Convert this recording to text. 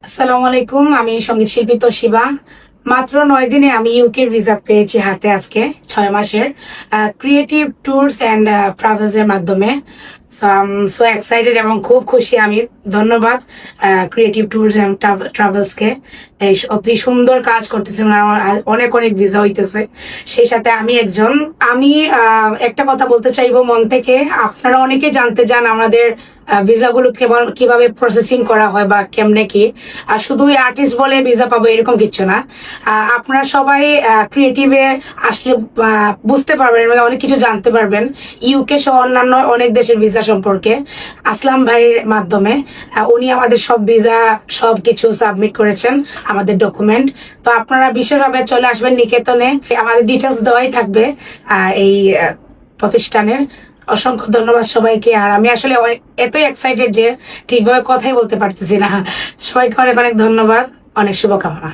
আসসালামু আলাইকুম। আমি সঙ্গীত শিল্পী তোশিবা। মাত্র 9 দিনে আমি ইউকের ভিসা পেয়েছি হাতে, আজকে 6 মাসের ক্রিয়েটিভ ট্যুরস অ্যান্ড ট্রাভেলস এর মাধ্যমে। So I am so excited এবং খুব খুশি আমি। ধন্যবাদ ক্রিয়েটিভ ট্যুরস অ্যান্ড ট্রাভেলস কে। এই অতি সুন্দর কাজ করতেছেন, আমার অনেক অনেক ভিসা হইতেছে। সেই সাথে আমি একটা কথা বলতে চাইবো মন থেকে। আপনারা অনেকে জানতে চান আমাদের ভিসাগুলো কিভাবে প্রসেসিং করা হয় বা কেমনে কি। আর শুধু আর্টিস্ট বলে ভিসা পাবো এরকম কিছু না। আপনারা সবাই ক্রিয়েটিভে আসলে বুঝতে পারবেন, মানে অনেক কিছু জানতে পারবেন ইউকে সহ অন্যান্য অনেক দেশের ভিসা সম্পর্কে। আসলাম ভাইয়ের মাধ্যমে উনি আমাদের সব ভিসা সব কিছু সাবমিট করেছেন, আমাদের ডকুমেন্ট। তো আপনারা বিশেষভাবে চলে আসবেন নিকেতনে, আমাদের ডিটেলস দেওয়াই থাকবে এই প্রতিষ্ঠানের। অসংখ্য ধন্যবাদ সবাইকে। আর আমি আসলে এতই এক্সাইটেড যে ঠিকভাবে কথাই বলতে পারতেছি না। সবাইকে অনেক অনেক ধন্যবাদ, অনেক শুভকামনা।